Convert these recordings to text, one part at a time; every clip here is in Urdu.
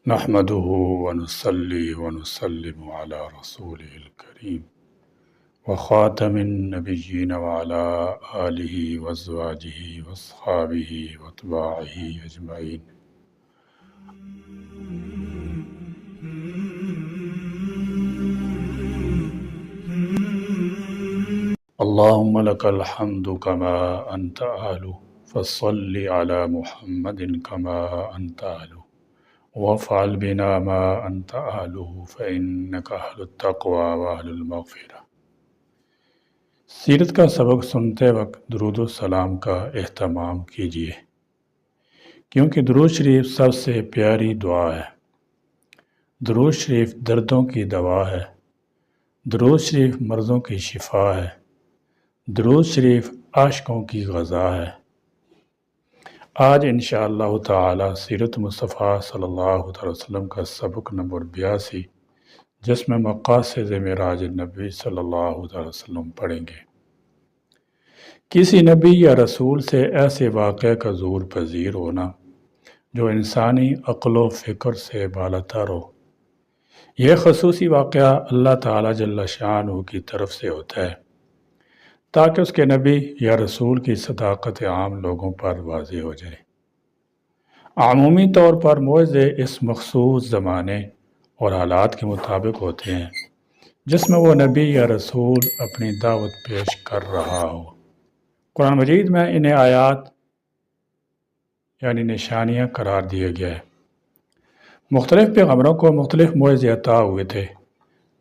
نحمده ونصلي ونسلم على رسوله الكريم وخاتم النبيين وعلى آله وأزواجه وأصحابه وأتباعه أجمعين. اللهم لك الحمد كما أنت أهل فصل على محمد كما أنت أهل وافعل بنا ما أنت أهله فإنك أهل التقوى وأهل المغفرة. سیرت کا سبق سنتے وقت درود و سلام کا اہتمام کیجیے، کیونکہ درود شریف سب سے پیاری دعا ہے۔ درود شریف دردوں کی دوا ہے، درود شریف مرضوں کی شفا ہے، درود شریف عاشقوں کی غذا ہے۔ آج انشاءاللہ تعالی سیرت مصطفیٰ صلی اللہ علیہ وسلم کا سبق نمبر 82 جس میں مقاصد معراج نبی صلی اللہ علیہ وسلم پڑھیں گے۔ کسی نبی یا رسول سے ایسے واقعہ کا ظہور پذیر ہونا جو انسانی عقل و فکر سے بالاتر ہو۔ یہ خصوصی واقعہ اللہ تعالی جل شانہ کی طرف سے ہوتا ہے تاکہ اس کے نبی یا رسول کی صداقت عام لوگوں پر واضح ہو جائے۔ عمومی طور پر معجزے اس مخصوص زمانے اور حالات کے مطابق ہوتے ہیں جس میں وہ نبی یا رسول اپنی دعوت پیش کر رہا ہو۔ قرآن مجید میں انہیں آیات یعنی نشانیاں قرار دیا گیا ہے۔ مختلف پیغمبروں کو مختلف معجزے عطا ہوئے تھے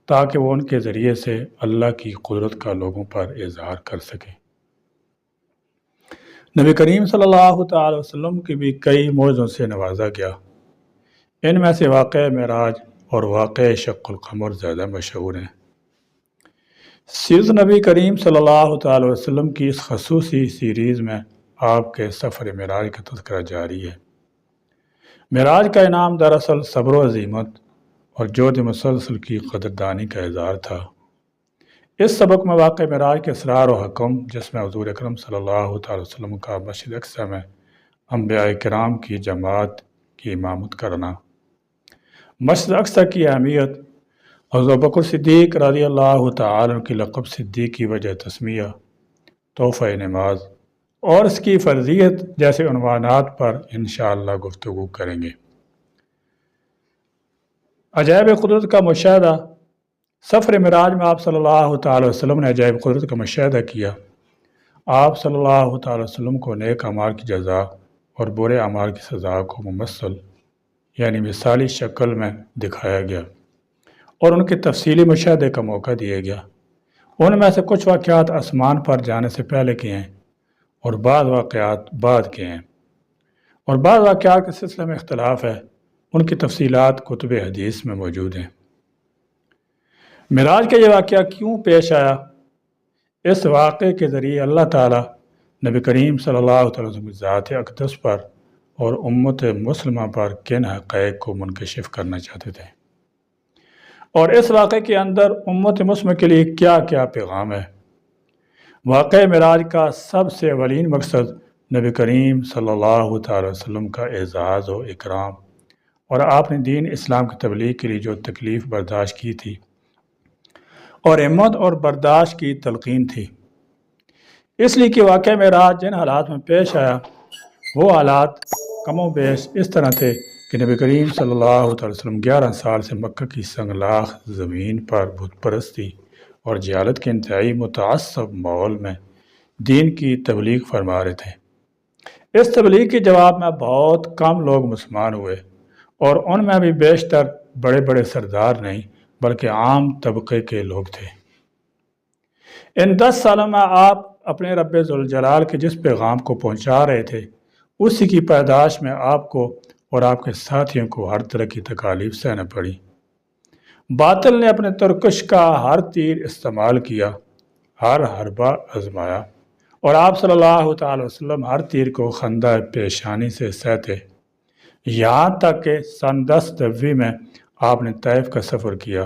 تاکہ وہ ان کے ذریعے سے اللہ کی قدرت کا لوگوں پر اظہار کر سکیں۔ نبی کریم صلی اللہ تعالی وسلم کی بھی کئی معجزوں سے نوازا گیا۔ ان میں سے واقعہ معراج اور واقعہ شق القمر زیادہ مشہور ہیں۔ سیرت نبی کریم صلی اللہ تعالی وسلم کی اس خصوصی سیریز میں آپ کے سفر معراج کا تذکرہ جاری ہے۔ معراج کا انعام دراصل صبر و عزیمت اور جود مسلسل کی قدردانی کا اظہار تھا۔ اس سبق میں واقع معراج کے اسرار و حکم جس میں حضور اکرم صلی اللہ تعالی وسلم کا مسجد اقصی میں انبیاء کرام کی جماعت کی امامت کرنا، مسجد اقصی کی اہمیت، حضرت بکر صدیق رضی اللہ تعالی عنہ کی لقب صدیق کی وجہ تسمیہ، تحفہ نماز اور اس کی فرضیت جیسے عنوانات پر انشاءاللہ گفتگو کریں گے۔ عجائب قدرت کا مشاہدہ۔ سفر معراج میں آپ صلی اللہ تعالی وسلم نے عجائب قدرت کا مشاہدہ کیا۔ آپ صلی اللہ تعالی وسلم کو نیک اعمال کی جزا اور برے اعمال کی سزا کو ممثل یعنی مثالی شکل میں دکھایا گیا اور ان کے تفصیلی مشاہدے کا موقع دیا گیا۔ ان میں سے کچھ واقعات آسمان پر جانے سے پہلے کے ہیں اور بعض واقعات بعد کے ہیں، اور بعض واقعات کے سلسلے میں اختلاف ہے۔ ان کی تفصیلات کتب حدیث میں موجود ہیں۔ معراج کا یہ واقعہ کیوں پیش آیا؟ اس واقعے کے ذریعے اللہ تعالیٰ نبی کریم صلی اللہ علیہ وسلم کی ذات اقدس پر اور امت مسلمہ پر کن حقائق کو منکشف کرنا چاہتے تھے، اور اس واقعے کے اندر امت مسلمہ کے لیے کیا کیا پیغام ہے۔ واقعہ معراج کا سب سے اولین مقصد نبی کریم صلی اللہ تعالی وسلم کا اعزاز و اکرام اور آپ نے دین اسلام کی تبلیغ کے لیے جو تکلیف برداشت کی تھی اور ہمت اور برداشت کی تلقین تھی۔ اس لیے کہ واقعہ معراج جن حالات میں پیش آیا وہ حالات کم و بیش اس طرح تھے کہ نبی کریم صلی اللہ علیہ وسلم 11 سال سے مکہ کی سنگلاخ زمین پر بت پرستی اور جہالت کے انتہائی متعصب ماحول میں دین کی تبلیغ فرما رہے تھے۔ اس تبلیغ کے جواب میں بہت کم لوگ مسلمان ہوئے، اور ان میں بھی بیشتر بڑے بڑے سردار نہیں بلکہ عام طبقے کے لوگ تھے۔ ان 10 سالوں میں آپ اپنے رب ذوالجلال کے جس پیغام کو پہنچا رہے تھے اسی کی پاداش میں آپ کو اور آپ کے ساتھیوں کو ہر طرح کی تکالیف سہنا پڑی۔ باطل نے اپنے ترکش کا ہر تیر استعمال کیا، ہر حربہ آزمایا، اور آپ صلی اللہ تعالی وسلم ہر تیر کو خندہ پیشانی سے سہتے، یہاں تک کہ سن 10 نبوی میں آپ نے طائف کا سفر کیا۔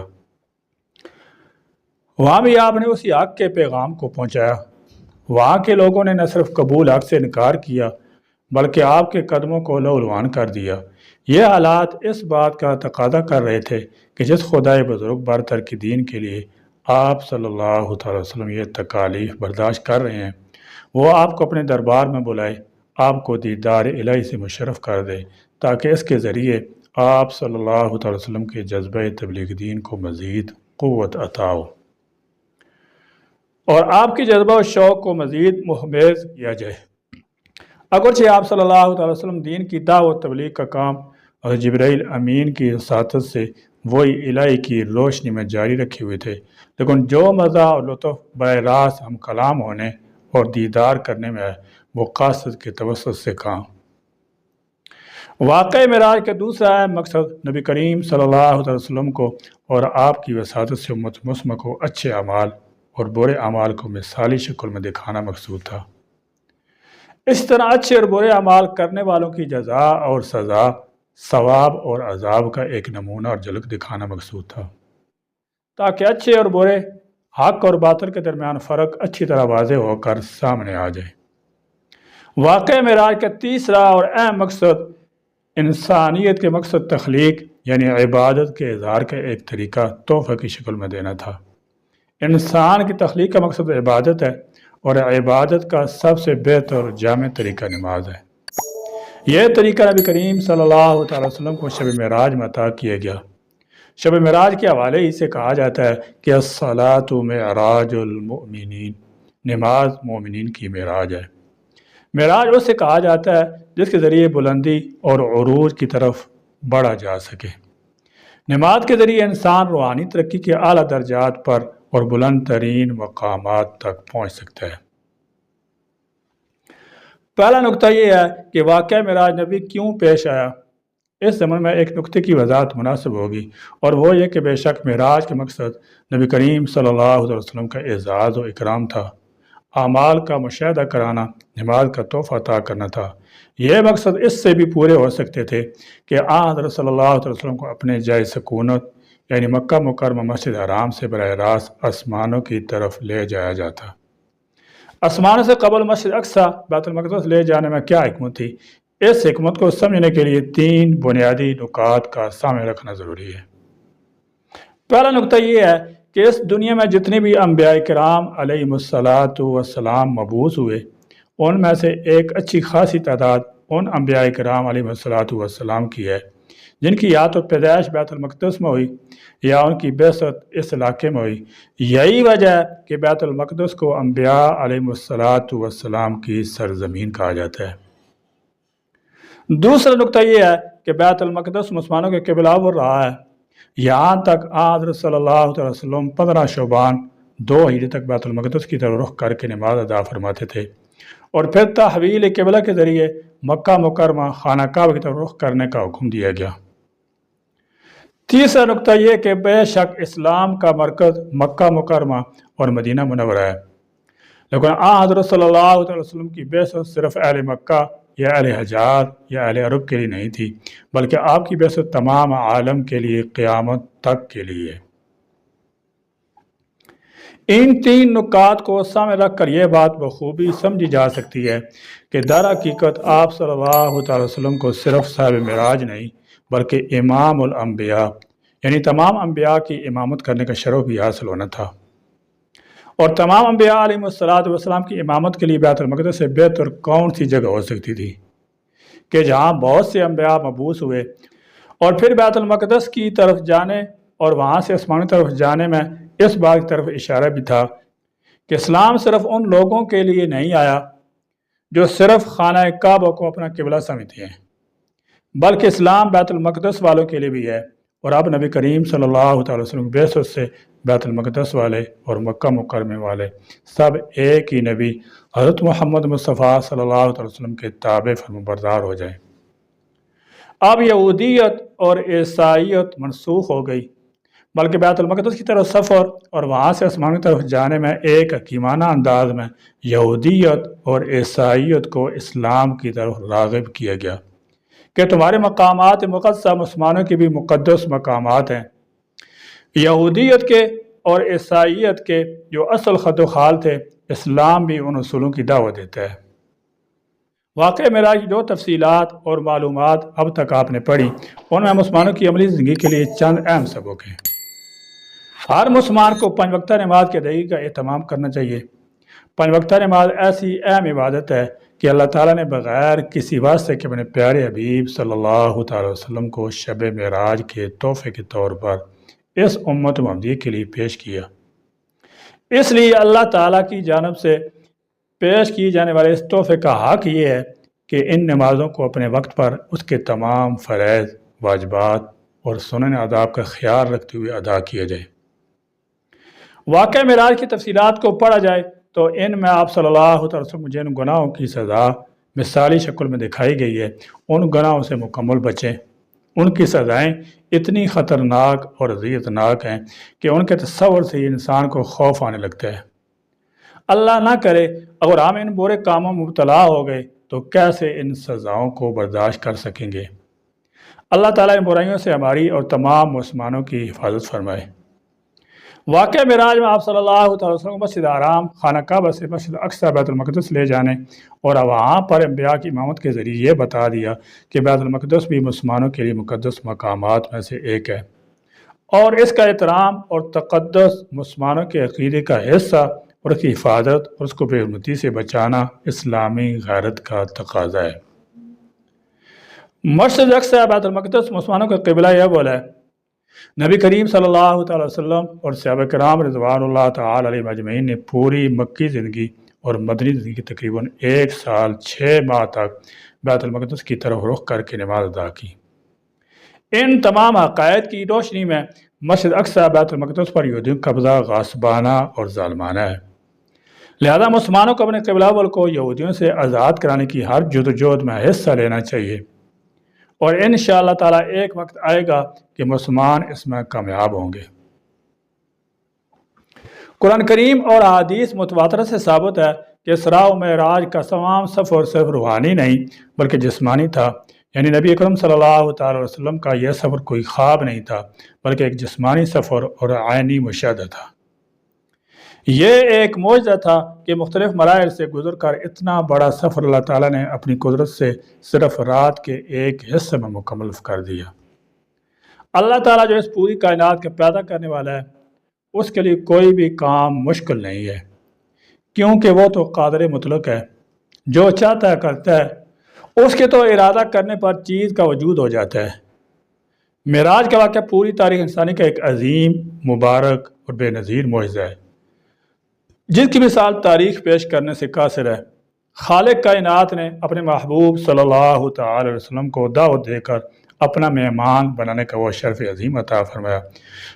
وہاں بھی آپ نے اسی حق کے پیغام کو پہنچایا۔ وہاں کے لوگوں نے نہ صرف قبول حق سے انکار کیا بلکہ آپ کے قدموں کو لہو لہان کر دیا۔ یہ حالات اس بات کا تقاضا کر رہے تھے کہ جس خدائے بزرگ برتر کی دین کے لیے آپ صلی اللہ تعالی وسلم یہ تکالیف برداشت کر رہے ہیں، وہ آپ کو اپنے دربار میں بلائے، آپ کو دیدار الہی سے مشرف کر دے، تاکہ اس کے ذریعے آپ صلی اللہ تعالی وسلم کے جذبہ تبلیغ دین کو مزید قوت عطا ہو اور آپ کی جذبہ و شوق کو مزید محمیز کیا جائے۔ اگرچہ آپ صلی اللہ تعالی وسلم دین کی دعوت تبلیغ کا کام اور جبرائیل امین کی وساطت سے وہی الہی کی روشنی میں جاری رکھے ہوئے تھے، لیکن جو مزہ اور لطف براہ راست ہم کلام ہونے اور دیدار کرنے میں ہے وہ قاصد کے توسط سے کام۔ واقعہ معراج کا دوسرا اہم مقصد نبی کریم صلی اللہ علیہ وسلم کو اور آپ کی وساطت سے امت مسلمہ کو اچھے اعمال اور برے اعمال کو مثالی شکل میں دکھانا مقصود تھا۔ اس طرح اچھے اور برے اعمال کرنے والوں کی جزا اور سزا، ثواب اور عذاب کا ایک نمونہ اور جھلک دکھانا مقصود تھا، تاکہ اچھے اور برے، حق اور باطل کے درمیان فرق اچھی طرح واضح ہو کر سامنے آ جائے۔ واقعہ معراج کا تیسرا اور اہم مقصد انسانیت کے مقصد تخلیق یعنی عبادت کے اظہار کا ایک طریقہ تحفہ کی شکل میں دینا تھا۔ انسان کی تخلیق کا مقصد عبادت ہے اور عبادت کا سب سے بہتر اور جامع طریقہ نماز ہے۔ یہ طریقہ نبی کریم صلی اللہ تعالی وسلم کو شب معراج میں عطا کیا گیا۔ شب معراج کے حوالے ہی سے کہا جاتا ہے کہ الصلاۃ معراج المؤمنین، نماز مومنین کی معراج ہے۔ معراج اس سے کہا جاتا ہے جس کے ذریعے بلندی اور عروج کی طرف بڑھا جا سکے۔ نماز کے ذریعے انسان روحانی ترقی کے اعلیٰ درجات پر اور بلند ترین مقامات تک پہنچ سکتا ہے۔ پہلا نقطہ یہ ہے کہ واقعہ معراج نبی کیوں پیش آیا۔ اس ضمن میں ایک نقطے کی وضاحت مناسب ہوگی، اور وہ یہ کہ بے شک معراج کے مقصد نبی کریم صلی اللہ علیہ وسلم کا اعزاز و اکرام تھا، اعمال کا مشاہدہ کرانا، نماز کا تحفہ عطا کرنا تھا۔ یہ مقصد اس سے بھی پورے ہو سکتے تھے کہ حضرت صلی اللہ علیہ وسلم کو اپنے جائے سکونت یعنی مکہ مکرمہ مسجد حرام سے براہ راست آسمانوں کی طرف لے جایا جاتا۔ آسمانوں سے قبل مسجد اقصی بیت المقدس لے جانے میں کیا حکمت تھی؟ اس حکمت کو سمجھنے کے لیے تین بنیادی نکات کا سامنے رکھنا ضروری ہے۔ پہلا نقطہ یہ ہے کہ اس دنیا میں جتنے بھی انبیاء کرام علیہم السلام مبعوث ہوئے، ان میں سے ایک اچھی خاصی تعداد ان انبیاء کرام علیہم السلام کی ہے جن کی یا تو پیدائش بیت المقدس میں ہوئی یا ان کی بعثت اس علاقے میں ہوئی۔ یہی وجہ ہے کہ بیت المقدس کو انبیاء علیہم السلام کی سرزمین کہا جاتا ہے۔ دوسرا نقطہ یہ ہے کہ بیت المقدس مسلمانوں کے قبلہ رہا ہے، یہاں تک حضرت صلی اللہ علیہ وسلم 15 شعبان 2 ہجری تک بیت المقدس کی طرف رخ کر کے نماز ادا فرماتے تھے، اور پھر تحویل قبلہ کے ذریعے مکہ مکرمہ خانہ کعبہ کی طرف رخ کرنے کا حکم دیا گیا۔ تیسرا نقطہ یہ کہ بے شک اسلام کا مرکز مکہ مکرمہ اور مدینہ منورہ ہے، لیکن حضرت صلی اللہ علیہ وسلم کی بعثت صرف اہل مکہ یا اہل حجاز یا اہل عرب کے لیے نہیں تھی، بلکہ آپ کی بعثت تمام عالم کے لیے قیامت تک کے لیے ہے۔ ان تین نکات کو سامنے رکھ کر یہ بات بخوبی سمجھی جا سکتی ہے کہ در حقیقت آپ صلی اللہ تعالی وسلم کو صرف صاحب معراج نہیں بلکہ امام الانبیاء یعنی تمام انبیاء کی امامت کرنے کا شرف بھی حاصل ہونا تھا، اور تمام انبیاء علیہ السلام کی امامت کے لیے بیت المقدس سے بہتر کون سی جگہ ہو سکتی تھی کہ جہاں بہت سے انبیاء مبعوث ہوئے، اور پھر بیت المقدس کی طرف جانے اور وہاں سے آسمانی طرف جانے میں اس بات کی طرف اشارہ بھی تھا کہ اسلام صرف ان لوگوں کے لیے نہیں آیا جو صرف خانہ کعبہ کو اپنا قبلہ سمجھتے ہیں، بلکہ اسلام بیت المقدس والوں کے لیے بھی ہے۔ اور اب نبی کریم صلی اللہ تعالی وسلم کی بعثت سے بیت المقدس والے اور مکہ مکرمہ والے سب ایک ہی نبی حضرت محمد مصطفیٰ صلی اللہ علیہ وسلم کے تابع فرمانبردار ہو جائیں۔ اب یہودیت اور عیسائیت منسوخ ہو گئی، بلکہ بیت المقدس کی طرف سفر اور وہاں سے آسمانی طرف جانے میں ایک حکیمانہ انداز میں یہودیت اور عیسائیت کو اسلام کی طرف راغب کیا گیا کہ تمہارے مقامات مقدسہ مسلمانوں کے بھی مقدس مقامات ہیں۔ یہودیت کے اور عیسائیت کے جو اصل خط و خال تھے، اسلام بھی ان اصولوں کی دعوت دیتا ہے۔ واقعہ معراج کی جو تفصیلات اور معلومات اب تک آپ نے پڑھی ان میں مسلمانوں کی عملی زندگی کے لیے چند اہم سبق ہیں۔ ہر مسلمان کو 5 وقتہ نماز کے ادائیگی کا اہتمام کرنا چاہیے۔ 5 وقتہ نماز ایسی اہم عبادت ہے کہ اللہ تعالیٰ نے بغیر کسی واسطے کے اپنے پیارے حبیب صلی اللہ تعالی وسلم کو شب معراج کے تحفے کے طور پر اس امت محمدیہ کے لیے پیش کیا۔ اس لیے اللہ تعالیٰ کی جانب سے پیش کی جانے والے اس تحفے کا حق یہ ہے کہ ان نمازوں کو اپنے وقت پر اس کے تمام فرائض، واجبات اور سنن آداب کا خیال رکھتے ہوئے ادا کیا جائے۔ واقعہ معراج کی تفصیلات کو پڑھا جائے تو ان میں آپ صلی اللہ علیہ وسلم جن گناہوں کی سزا مثالی شکل میں دکھائی گئی ہے ان گناہوں سے مکمل بچیں۔ ان کی سزائیں اتنی خطرناک اور اذیتناک ہیں کہ ان کے تصور سے انسان کو خوف آنے لگتا ہے۔ اللہ نہ کرے اگر ہم ان برے کاموں میں مبتلا ہو گئے تو کیسے ان سزاؤں کو برداشت کر سکیں گے۔ اللہ تعالیٰ ان برائیوں سے ہماری اور تمام مسلمانوں کی حفاظت فرمائے۔ واقعہ معراج میں آپ صلی اللہ علیہ وسلم کو مسجد حرام خانہ کعبہ سے مسجد اقصی بیت المقدس لے جانے اور وہاں پر انبیاء کی امامت کے ذریعے یہ بتا دیا کہ بیت المقدس بھی مسلمانوں کے لیے مقدس مقامات میں سے ایک ہے اور اس کا احترام اور تقدس مسلمانوں کے عقیدے کا حصہ اور اس کی حفاظت اور اس کو بے حرمتی سے بچانا اسلامی غیرت کا تقاضا ہے۔ مسجد اقصی بیت المقدس مسلمانوں کا قبلہ یہ بولا ہے۔ نبی کریم صلی اللہ تعالی وسلم اور صحابہ کرام رضوان اللہ تعالی علیہ اجمعین نے پوری مکی زندگی اور مدنی زندگی کی تقریباً 1 سال 6 ماہ تک بیت المقدس کی طرف رخ کر کے نماز ادا کی۔ ان تمام عقائد کی روشنی میں مسجد اقصی بیت المقدس پر یہودیوں کا قبضہ غاصبانہ اور ظالمانہ ہے، لہذا مسلمانوں کو اپنے قبلہ اول کو یہودیوں سے آزاد کرانے کی ہر جدوجہد میں حصہ لینا چاہیے اور انشاءاللہ تعالیٰ ایک وقت آئے گا کہ مسلمان اس میں کامیاب ہوں گے۔ قرآن کریم اور احادیث متواترہ سے ثابت ہے کہ اسراء و معراج کا تمام سفر صرف روحانی نہیں بلکہ جسمانی تھا، یعنی نبی اکرم صلی اللہ تعالی وسلم کا یہ سفر کوئی خواب نہیں تھا بلکہ ایک جسمانی سفر اور عینی مشاہدہ تھا۔ یہ ایک معجزہ تھا کہ مختلف مراحل سے گزر کر اتنا بڑا سفر اللہ تعالیٰ نے اپنی قدرت سے صرف رات کے ایک حصے میں مکمل کر دیا۔ اللہ تعالیٰ جو اس پوری کائنات کے پیدا کرنے والا ہے اس کے لیے کوئی بھی کام مشکل نہیں ہے، کیونکہ وہ تو قادر مطلق ہے، جو چاہتا ہے کرتا ہے، اس کے تو ارادہ کرنے پر چیز کا وجود ہو جاتا ہے۔ معراج کا واقعہ پوری تاریخ انسانی کا ایک عظیم، مبارک اور بے نظیر معجزہ ہے جس کی مثال تاریخ پیش کرنے سے قاصر ہے۔ خالق کائنات نے اپنے محبوب صلی اللہ تعالی علیہ وسلم کو دعوت دے کر اپنا مہمان بنانے کا وہ شرف عظیم عطا فرمایا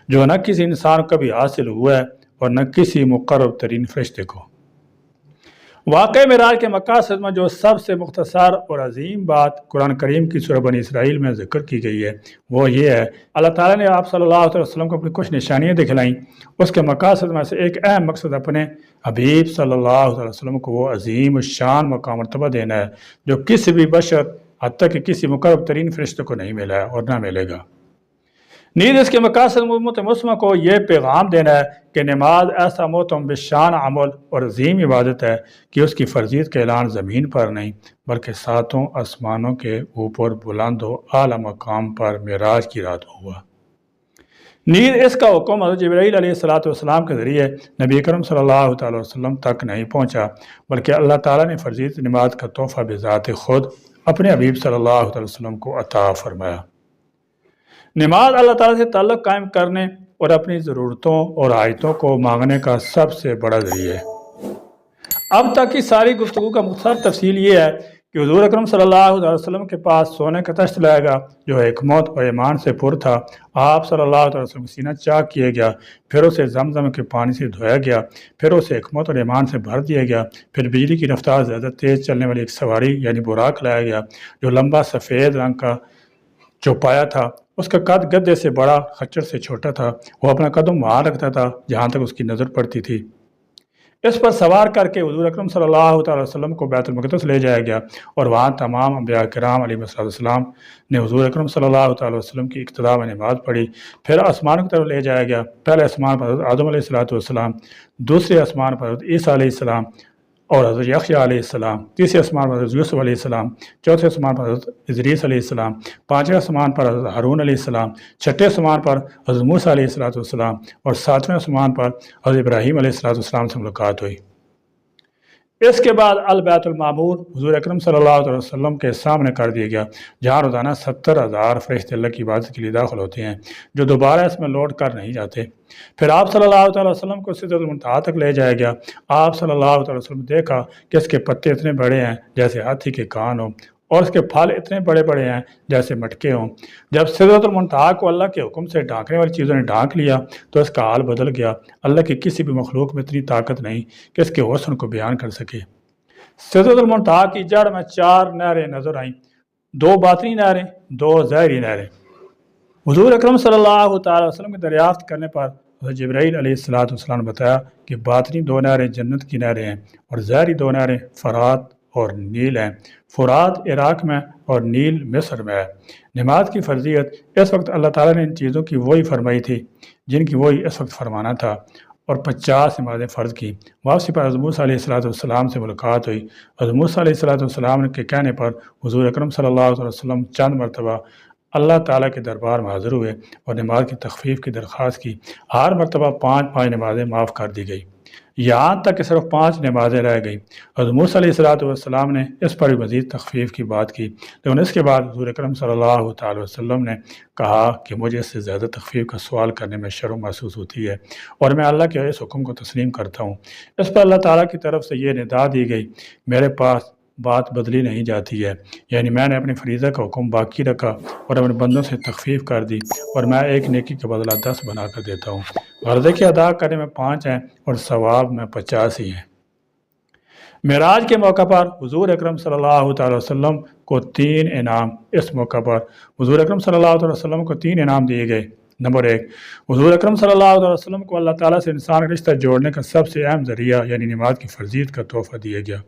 جو نہ کسی انسان کو کبھی حاصل ہوا ہے اور نہ کسی مقرب ترین فرشتے کو۔ واقع معراج کے مقاصد میں جو سب سے مختصر اور عظیم بات قرآن کریم کی سورہ بنی اسرائیل میں ذکر کی گئی ہے وہ یہ ہے، اللہ تعالیٰ نے آپ صلی اللہ علیہ وسلم کو اپنی کچھ نشانیاں دکھلائیں۔ اس کے مقاصد میں سے ایک اہم مقصد اپنے حبیب صلی اللہ علیہ وسلم کو وہ عظیم الشان مقام مرتبہ دینا ہے جو کسی بھی بشر حتیٰ کہ کسی مقرب ترین فرشتے کو نہیں ملا ہے اور نہ ملے گا۔ نیز اس کے مقاصد امت مسلمہ کو یہ پیغام دینا ہے کہ نماز ایسا محترم بشان عمل اور عظیم عبادت ہے کہ اس کی فرضیت کا اعلان زمین پر نہیں بلکہ ساتوں آسمانوں کے اوپر بلند و اعلیٰ مقام پر معراج کی رات ہوا۔ نیز اس کا حکم حضرت جبرائیل علیہ السلام کے ذریعے نبی اکرم صلی اللہ تعالی وسلم تک نہیں پہنچا بلکہ اللہ تعالیٰ نے فرضیت نماز کا تحفہ بذات خود اپنے حبیب صلی اللہ علیہ وسلم کو عطا فرمایا۔ نماز اللہ تعالیٰ سے تعلق قائم کرنے اور اپنی ضرورتوں اور حاجتوں کو مانگنے کا سب سے بڑا ذریعہ ہے۔ اب تک کی ساری گفتگو کا مختصر تفصیل یہ ہے کہ حضور اکرم صلی اللہ علیہ وسلم کے پاس سونے کا تشت لایا گیا جو حکمت اور ایمان سے پر تھا۔ آپ صلی اللہ علیہ وسلم سینہ چاک کیا گیا، پھر اسے زمزم کے پانی سے دھویا گیا، پھر اسے حکمت اور ایمان سے بھر دیا گیا، پھر بجلی کی رفتار زیادہ تیز چلنے والی ایک سواری یعنی براق لایا گیا جو لمبا سفید رنگ کا چوپایا تھا، اس کا قد گدے سے بڑا، خچر سے چھوٹا تھا، وہ اپنا قدم وہاں رکھتا تھا جہاں تک اس کی نظر پڑتی تھی۔ اس پر سوار کر کے حضور اکرم صلی اللہ تعالی وسلم کو بیت المقدس لے جایا گیا اور وہاں تمام انبیاء کرام علیہ السلام نے حضور اکرم صلی اللہ تعالی وسلم کی اقتداء میں نماز پڑھی۔ پھر آسمان کی طرف لے جایا گیا، پہلے آسمان پر حضرت آدم علیہ السلام، دوسرے آسمان پر حضرت عیسیٰ علیہ السلام اور حضرت یحییٰ علیہ السلام، تیسرے آسمان پر حضرت یوسف علیہ السلام، چوتھے آسمان پر حضرت ادریس علیہ السلام، پانچویں آسمان پر حضرت ہارون علیہ السلام، چھٹے آسمان پر حضرت موسیٰ علیہ السلام، اور ساتویں آسمان پر حضرت ابراہیم علیہ السلام سے ملاقات ہوئی۔ اس کے بعد البیت المعمور حضور اکرم صلی اللہ علیہ وسلم کے سامنے کر دیا گیا، جہاں روزانہ 70,000 فرشتے اللہ کی عبادت کے لیے داخل ہوتے ہیں، جو دوبارہ اس میں لوٹ کر نہیں جاتے۔ پھر آپ صلی اللہ علیہ وسلم کو سدرۃ المنتہا تک لے جایا گیا۔ آپ صلی اللہ علیہ وسلم نے دیکھا کہ اس کے پتے اتنے بڑے ہیں جیسے ہاتھی کے کان ہوں، اور اس کے پھل اتنے بڑے بڑے ہیں جیسے مٹکے ہوں۔ جب سدرۃ المنتہا کو اللہ کے حکم سے ڈھانکنے والی چیزوں نے ڈھانک لیا تو اس کا حال بدل گیا۔ اللہ کی کسی بھی مخلوق میں اتنی طاقت نہیں کہ اس کے حسن کو بیان کر سکے۔ سدرۃ المنتہا کی جڑ میں 4 نہریں نظر آئیں، 2 باطنی نہریں، 2 ظاہری نہریں۔ حضور اکرم صلی اللہ تعالی وسلم کی دریافت کرنے پر حضرت جبرائیل علیہ السلام نے بتایا کہ باطنی 2 نہریں جنت کی نہریں ہیں، اور ظاہری 2 نہریں فرات اور نیل ہیں۔ فرات عراق میں اور نیل مصر میں ہے۔ نماز کی فرضیت اس وقت اللہ تعالیٰ نے ان چیزوں کی وہی فرمائی تھی جن کی وہی اس وقت فرمانا تھا، اور 50 نمازیں فرض کی۔ واپسی پر حضرت موسیٰ علیہ السلام سے ملاقات ہوئی۔ حضرت موسیٰ علیہ السلام کے کہنے پر حضور اکرم صلی اللہ علیہ وسلم چند مرتبہ اللہ تعالیٰ کے دربار میں حاضر ہوئے اور نماز کی تخفیف کی درخواست کی۔ ہر مرتبہ 5 نمازیں معاف کر دی گئی، یہاں تک کہ صرف 5 نمازیں رہ گئیں۔ حضرت موسیٰ علیہ السلام نے اس پر بھی مزید تخفیف کی بات کی، لیکن اس کے بعد حضور اکرم صلی اللہ تعالی وسلم نے کہا کہ مجھے اس سے زیادہ تخفیف کا سوال کرنے میں شرم محسوس ہوتی ہے، اور میں اللہ کے اس حکم کو تسلیم کرتا ہوں۔ اس پر اللہ تعالیٰ کی طرف سے یہ ندا دی گئی، میرے پاس بات بدلی نہیں جاتی ہے، یعنی میں نے اپنی فریضہ کا حکم باقی رکھا اور اپنے بندوں سے تخفیف کر دی، اور میں ایک نیکی کا بدلہ 10 بنا کر دیتا ہوں۔ غرضے کے ادا کرنے میں 5 ہیں اور ثواب میں 50 ہی ہیں۔ معراج کے موقع پر حضور اکرم صلی اللہ تعالی وسلم کو 3 انعام اس موقع پر حضور اکرم صلی اللہ علیہ وسلم کو 3 انعام دیے گئے۔ نمبر 1، حضور اکرم صلی اللہ علیہ وسلم کو اللہ تعالیٰ سے انسان کا رشتہ جوڑنے کا سب سے اہم ذریعہ یعنی نماز کی فرضیت کا تحفہ دیا گیا۔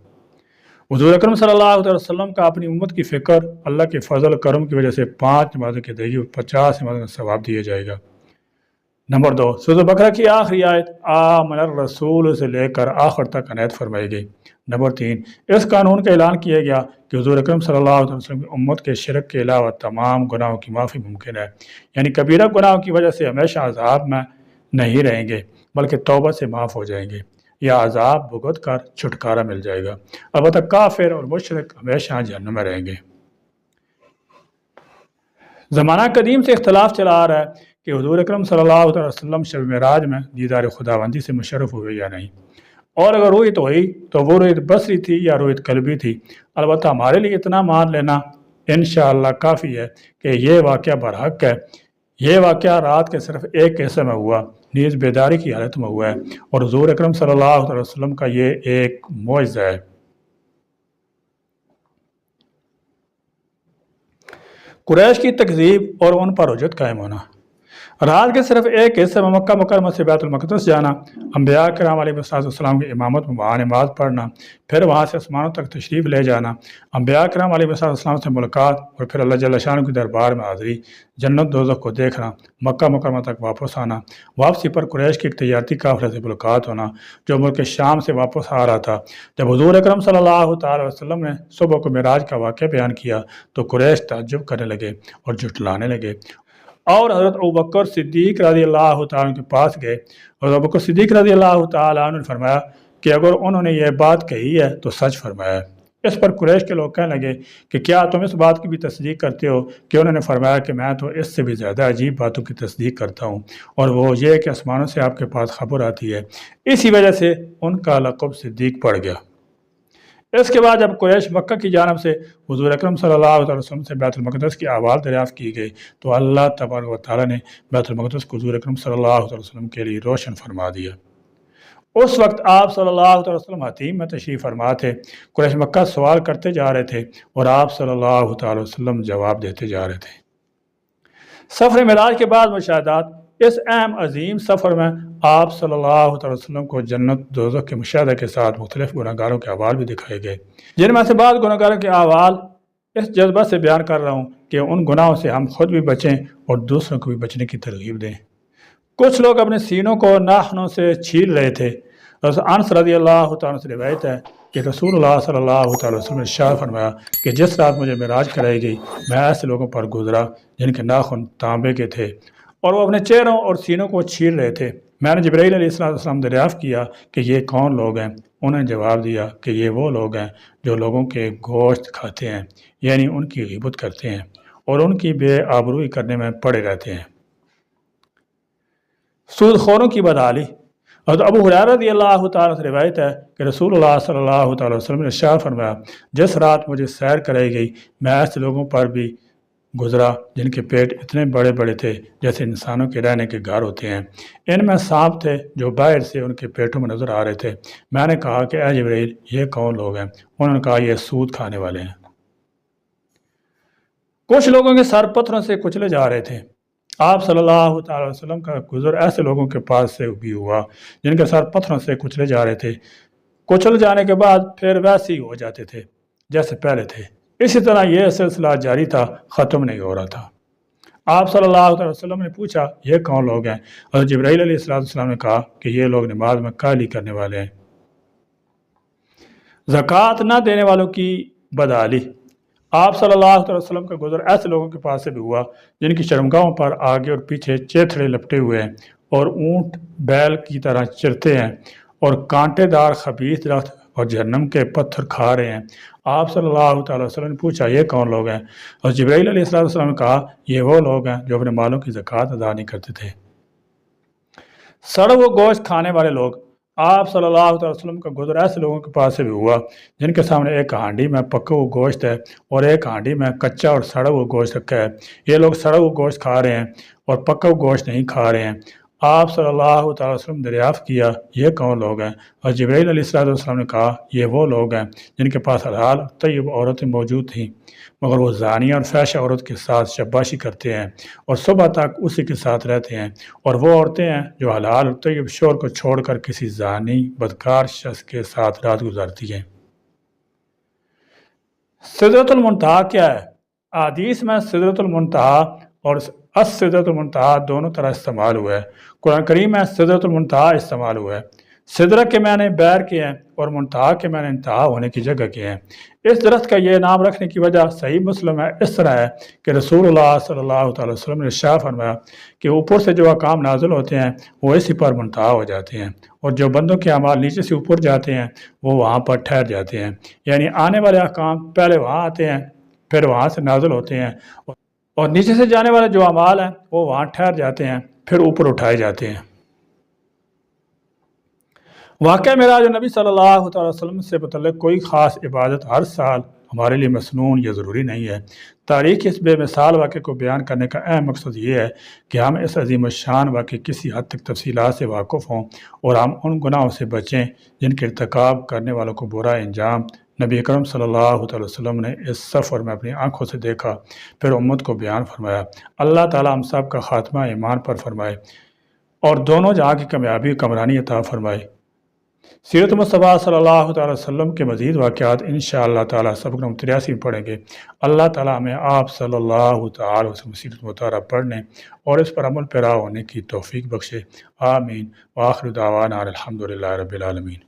حضور اکرم صلی اللہ علیہ وسلم کا اپنی امت کی فکر اللہ کے فضل و کرم کی وجہ سے 5 نمازوں کے ذریعے 50 نمازوں کا ثواب دیا جائے گا۔ نمبر 2، سورۃ بقرہ کی آخری آیت آمن الرسول سے لے کر آخر تک عنایت فرمائی گئی۔ نمبر 3، اس قانون کا اعلان کیا گیا کہ حضور اکرم صلی اللہ علیہ وسلم کی امت کے شرک کے علاوہ تمام گناہوں کی معافی ممکن ہے، یعنی کبیرہ گناہوں کی وجہ سے ہمیشہ عذاب میں نہیں رہیں گے بلکہ توبہ سے معاف ہو جائیں گے، یا عذاب بھگت کر چھٹکارا مل جائے گا۔ البتہ کافر اور مشرک ہمیشہ جہنم میں رہیں گے۔ زمانہ قدیم سے اختلاف چلا آ رہا ہے کہ حضور اکرم صلی اللہ علیہ وسلم شب معراج میں دیدار خداوندی سے مشرف ہوئے یا نہیں، اور اگر رویت ہوئی تو وہ رویت بصری تھی یا رویت قلبی تھی۔ البتہ ہمارے لیے اتنا مان لینا انشاءاللہ کافی ہے کہ یہ واقعہ برحق ہے۔ یہ واقعہ رات کے صرف ایک حصے میں ہوا، نیز بیداری کی حالت میں ہوا ہے، اور حضور اکرم صلی اللہ علیہ وسلم کا یہ ایک معجزہ ہے۔ قریش کی تکذیب اور ان پر حجت قائم ہونا۔ رات کے صرف ایک حصے میں مکہ مکرمہ سے بیت المقدس جانا، انبیاء کرام علیہ السلام کی امامت میں وہاں نماز پڑھنا، پھر وہاں سے آسمانوں تک تشریف لے جانا، انبیاء کرام علیہ السلام سے ملاقات، اور پھر اللہ جل شانہ کے دربار میں حاضری، جنت دوزخ کو دیکھنا، مکہ مکرمہ تک واپس آنا، واپسی پر قریش کی ایک تجارتی قافلے سے ملاقات ہونا جو ملک شام سے واپس آ رہا تھا۔ جب حضور اکرم صلی اللہ تعالی وسلم نے صبح کو معراج کا واقعہ بیان کیا تو قریش تعجب کرنے لگے اور جھٹلانے لگے، اور حضرت ابوبکر صدیق رضی اللہ تعالیٰ کے پاس گئے۔ حضرت ابوبکر صدیق رضی اللہ تعالیٰ عنہ نے فرمایا کہ اگر انہوں نے یہ بات کہی ہے تو سچ فرمایا ہے۔ اس پر قریش کے لوگ کہنے لگے کہ کیا تم اس بات کی بھی تصدیق کرتے ہو کہ انہوں نے فرمایا کہ میں تو اس سے بھی زیادہ عجیب باتوں کی تصدیق کرتا ہوں، اور وہ یہ کہ آسمانوں سے آپ کے پاس خبر آتی ہے۔ اسی وجہ سے ان کا لقب صدیق پڑ گیا۔ اس کے بعد جب قریش مکہ کی جانب سے حضور اکرم صلی اللہ علیہ وسلم سے بیت المقدس کی احوال دریافت کی گئی تو اللہ تبارک و تعالیٰ نے بیت المقدس کو حضور اکرم صلی اللہ علیہ وسلم کے لیے روشن فرما دیا۔ اس وقت آپ صلی اللہ علیہ وسلم حتیم میں تشریف فرما تھے۔ قریش مکہ سوال کرتے جا رہے تھے اور آپ صلی اللہ علیہ وسلم جواب دیتے جا رہے تھے۔ سفر معراج کے بعد مشاہدات۔ اس اہم عظیم سفر میں آپ صلی اللہ علیہ وسلم کو جنت دوزخ کے مشاہدہ کے ساتھ مختلف گناہگاروں کے احوال بھی دکھائے گئے، جن میں سے بعض گناہگاروں کے احوال اس جذبہ سے بیان کر رہا ہوں کہ ان گناہوں سے ہم خود بھی بچیں اور دوسروں کو بھی بچنے کی ترغیب دیں۔ کچھ لوگ اپنے سینوں کو ناخنوں سے چھیل رہے تھے۔ انس رضی اللہ تعالیٰ سے روایت ہے کہ رسول اللہ صلی اللہ تعالی وسلم نے ارشاد فرمایا کہ جس رات مجھے معراج کرائی گئی میں ایسے لوگوں پر گزرا جن کے ناخن تانبے کے تھے اور وہ اپنے چہروں اور سینوں کو چھیل رہے تھے۔ میں نے جبرائیل علیہ السلام دریافت کیا کہ یہ کون لوگ ہیں؟ انہوں نے جواب دیا کہ یہ وہ لوگ ہیں جو لوگوں کے گوشت کھاتے ہیں، یعنی ان کی غیبت کرتے ہیں اور ان کی بے آبروئی کرنے میں پڑے رہتے ہیں۔ سود خوروں کی بدحالی۔ حضرت ابو ہریرہ رضی اللہ تعالیٰ سے روایت ہے کہ رسول اللہ صلی اللہ تعالیٰ وسلم نے ارشاد فرمایا جس رات مجھے سیر کرائی گئی میں ایسے لوگوں پر بھی گزرا جن کے پیٹ اتنے بڑے بڑے تھے جیسے انسانوں کے رہنے کے گھر ہوتے ہیں، ان میں سانپ تھے جو باہر سے ان کے پیٹوں میں نظر آ رہے تھے۔ میں نے کہا کہ اے جبرائیل یہ کون لوگ ہیں؟ انہوں نے کہا یہ سود کھانے والے ہیں۔ کچھ لوگوں کے سر پتھروں سے کچلے جا رہے تھے۔ آپ صلی اللہ تعالی وسلم کا گزر ایسے لوگوں کے پاس سے بھی ہوا جن کے سر پتھروں سے کچلے جا رہے تھے، کچل جانے کے بعد پھر ویسے ہی ہو جاتے تھے جیسے پہلے تھے۔ اسی طرح یہ سلسلہ جاری تھا، ختم نہیں ہو رہا تھا۔ آپ صلی اللہ علیہ وسلم نے پوچھا یہ کون لوگ ہیں؟ حضرت جبرائیل علیہ السلام نے کہا کہ یہ لوگ نماز میں کاہلی کرنے والے ہیں۔ زکوٰۃ نہ دینے والوں کی بدحالی۔ آپ صلی اللہ علیہ وسلم کا گزر ایسے لوگوں کے پاس سے بھی ہوا جن کی شرمگاہوں پر آگے اور پیچھے چیتھڑے لپٹے ہوئے ہیں اور اونٹ بیل کی طرح چرتے ہیں اور کانٹے دار خبیث درخت اور جہنم کے پتھر کھا رہے ہیں۔ آپ صلی اللہ تعالی وسلم نے پوچھا یہ کون لوگ ہیں؟ اور جبرائیل علیہ السلام نے کہا یہ وہ لوگ ہیں جو اپنے مالوں کی زکوٰۃ ادا نہیں کرتے تھے۔ سڑا ہوا گوشت کھانے والے لوگ۔ آپ صلی اللہ علیہ وسلم کا گزر ایسے لوگوں کے پاس سے بھی ہوا جن کے سامنے ایک ہانڈی میں پکا ہوا گوشت ہے اور ایک ہانڈی میں کچا اور سڑا ہوا گوشت رکھا ہے۔ یہ لوگ سڑا ہوا گوشت کھا رہے ہیں اور پکا ہوا گوشت نہیں کھا رہے ہیں۔ آپ صلی اللہ تعالی وسلم نے دریافت کیا یہ کون لوگ ہیں؟ اور جبرائیل علیہ السلام نے کہا یہ وہ لوگ ہیں جن کے پاس حلال طیب عورتیں موجود تھیں مگر وہ زانیہ اور فحش عورت کے ساتھ شباشی کرتے ہیں اور صبح تک اسی کے ساتھ رہتے ہیں، اور وہ عورتیں ہیں جو حلال اور طیب شوہر کو چھوڑ کر کسی زانی بدکار شخص کے ساتھ رات گزارتی ہیں۔ سدرۃ المنتہا کیا ہے؟ احادیث میں سدرۃ المنتہا اور السدرۃ المنتہا دونوں طرح استعمال ہوا ہے۔ قرآن کریم میں سدرۃ المنتہا استعمال ہوا ہے۔ سدرہ کے معنی بیر کے ہیں اور منتہا کے معنی انتہا ہونے کی جگہ کے ہیں۔ اس درخت کا یہ نام رکھنے کی وجہ صحیح مسلم ہے اس طرح ہے کہ رسول اللہ صلی اللہ تعالی وسلم نے ارشاد فرمایا کہ اوپر سے جو احکام نازل ہوتے ہیں وہ اسی پر منتہا ہو جاتے ہیں، اور جو بندوں کے اعمال نیچے سے اوپر جاتے ہیں وہ وہاں پر ٹھہر جاتے ہیں، یعنی آنے والے احکام پہلے وہاں آتے ہیں پھر وہاں سے نازل ہوتے ہیں، اور نیچے سے جانے والے جو اعمال ہیں وہ وہاں ٹھہر جاتے ہیں پھر اوپر اٹھائے جاتے ہیں۔ واقعہ معراج نبی صلی اللہ تعالی وسلم سے متعلق کوئی خاص عبادت ہر سال ہمارے لیے مسنون یا ضروری نہیں ہے۔ تاریخ اس بے مثال واقعے کو بیان کرنے کا اہم مقصد یہ ہے کہ ہم اس عظیم الشان واقعے کسی حد تک تفصیلات سے واقف ہوں اور ہم ان گناہوں سے بچیں جن کے ارتکاب کرنے والوں کو برا انجام نبی اکرم صلی اللہ علیہ وسلم نے اس سفر میں اپنی آنکھوں سے دیکھا پھر امت کو بیان فرمایا۔ اللہ تعالیٰ ہم سب کا خاتمہ ایمان پر فرمائے اور دونوں جہاں کی کامیابی کمرانی عطا فرمائے۔ سیرت مصطفیٰ صلی اللہ تعالی وسلم کے مزید واقعات انشاءاللہ تعالی سبق نمبر 83 میں پڑھیں گے۔ اللہ تعالیٰ ہمیں آپ صلی اللہ تعالی وسلم سیرت مطالعہ پڑھنے اور اس پر عمل پیرا ہونے کی توفیق بخشے، آمین۔ وآخر دعوانا الحمدللہ رب العالمین۔